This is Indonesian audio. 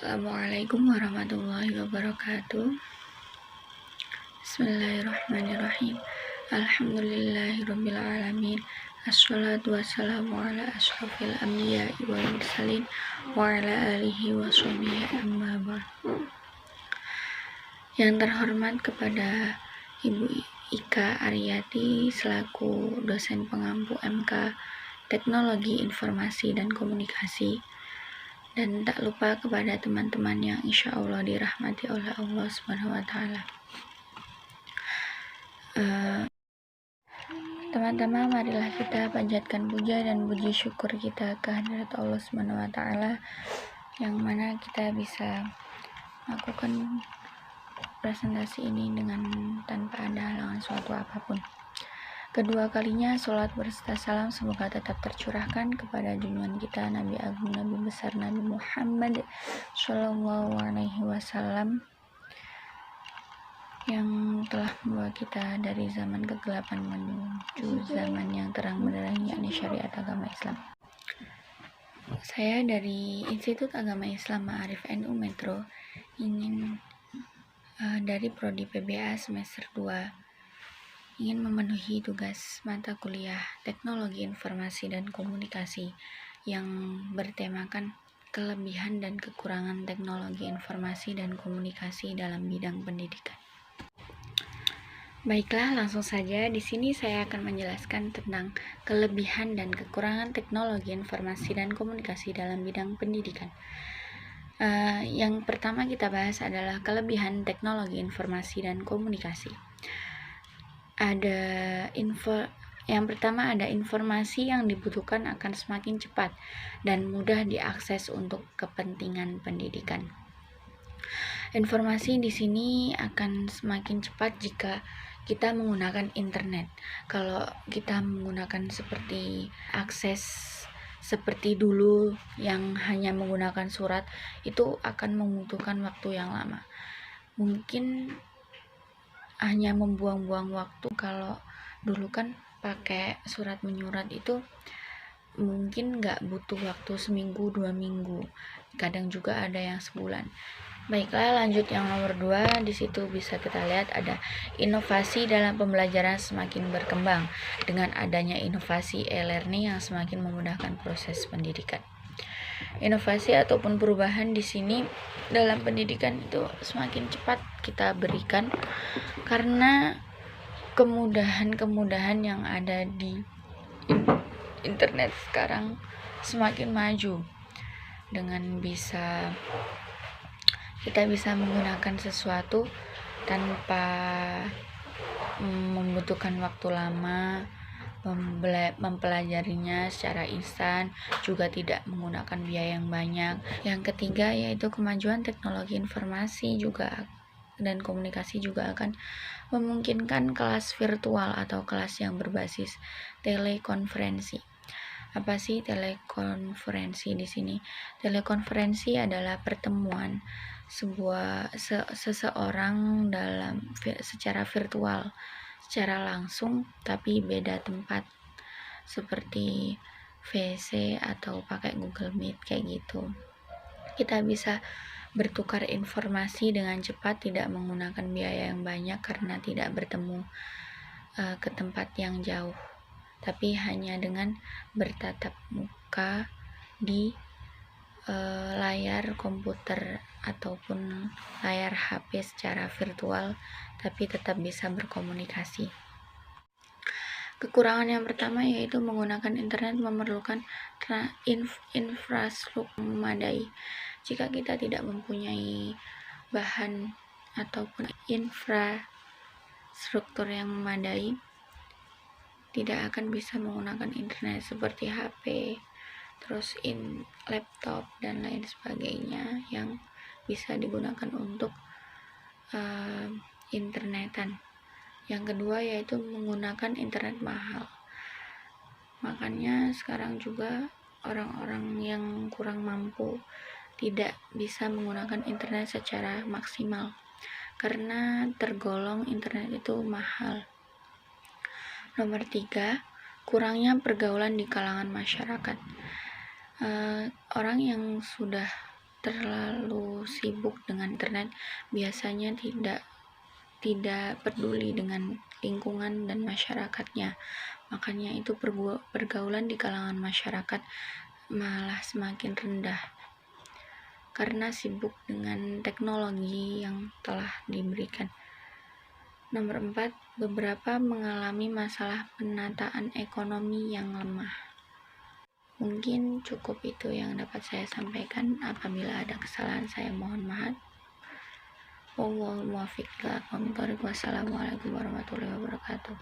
Assalamualaikum warahmatullahi wabarakatuh. Bismillahirrahmanirrahim. Alhamdulillahirabbil alamin. Assalatu wassalamu ala asyrafil anbiya'i wal mursalin wa ala alihi wa sahbihi amma ba'd. Yang terhormat kepada Ibu Ika Aryati selaku dosen pengampu MK Teknologi Informasi dan Komunikasi, dan tak lupa kepada teman-teman yang insya Allah dirahmati oleh Allah Subhanahu wa Ta'ala. Teman-teman, marilah kita panjatkan puja dan puji syukur kita kehadirat Allah Subhanahu wa Ta'ala, yang mana kita bisa melakukan presentasi ini dengan tanpa ada halangan suatu apapun. Kedua kalinya sholat berserta salam semoga tetap tercurahkan kepada junjungan kita Nabi Agung, Nabi besar, Nabi Muhammad Shallallahu Alaihi Wasallam, yang telah membawa kita dari zaman kegelapan menuju zaman yang terang benderang, yakni syariat agama Islam. Saya dari Institut Agama Islam Ma'arif NU Metro ingin dari Prodi PBA semester 2 ingin memenuhi tugas mata kuliah Teknologi Informasi dan Komunikasi yang bertemakan kelebihan dan kekurangan teknologi informasi dan komunikasi dalam bidang pendidikan. Baiklah, langsung saja di sini saya akan menjelaskan tentang kelebihan dan kekurangan teknologi informasi dan komunikasi dalam bidang pendidikan. Yang pertama kita bahas adalah kelebihan teknologi informasi dan komunikasi. Yang pertama ada informasi yang dibutuhkan akan semakin cepat dan mudah diakses untuk kepentingan pendidikan. Informasi di sini akan semakin cepat jika kita menggunakan internet. Kalau kita menggunakan akses seperti dulu yang hanya menggunakan surat, itu akan membutuhkan waktu yang lama. Mungkin hanya membuang-buang waktu. Kalau dulu kan pakai surat menyurat itu mungkin nggak butuh waktu seminggu 2 minggu, kadang juga ada yang sebulan. Baiklah, lanjut yang nomor 2. Di situ bisa kita lihat ada inovasi dalam pembelajaran semakin berkembang dengan adanya inovasi e-learning yang semakin memudahkan proses pendidikan. Inovasi ataupun perubahan di sini dalam pendidikan itu semakin cepat kita berikan karena kemudahan-kemudahan yang ada di internet sekarang semakin maju. Dengan kita bisa menggunakan sesuatu tanpa membutuhkan waktu lama, mempelajarinya secara instan, juga tidak menggunakan biaya yang banyak. Yang ketiga yaitu kemajuan teknologi informasi juga dan komunikasi juga akan memungkinkan kelas virtual atau kelas yang berbasis telekonferensi. Apa sih telekonferensi di sini? Telekonferensi adalah pertemuan seseorang secara virtual, secara langsung tapi beda tempat, seperti VC atau pakai Google Meet kayak gitu. Kita bisa bertukar informasi dengan cepat, tidak menggunakan biaya yang banyak karena tidak bertemu ke tempat yang jauh, tapi hanya dengan bertatap muka di layar komputer ataupun layar HP secara virtual, tapi tetap bisa berkomunikasi. Kekurangan yang pertama yaitu menggunakan internet memerlukan infrastruktur memadai. Jika kita tidak mempunyai bahan ataupun infrastruktur yang memadai, tidak akan bisa menggunakan internet seperti HP, terus laptop dan lain sebagainya yang bisa digunakan untuk internetan. Yang kedua yaitu menggunakan internet mahal. Makanya sekarang juga orang-orang yang kurang mampu tidak bisa menggunakan internet secara maksimal karena tergolong internet itu mahal. Nomor 3, kurangnya pergaulan di kalangan masyarakat. Orang yang sudah terlalu sibuk dengan internet biasanya tidak peduli dengan lingkungan dan masyarakatnya. Makanya itu pergaulan di kalangan masyarakat malah semakin rendah karena sibuk dengan teknologi yang telah diberikan. Nomor 4, beberapa mengalami masalah penataan ekonomi yang lemah. Mungkin cukup itu yang dapat saya sampaikan. Apabila ada kesalahan saya mohon maaf. Wallahul muwaffiq ila aqwamit thoriq. Wassalamualaikum warahmatullahi wabarakatuh.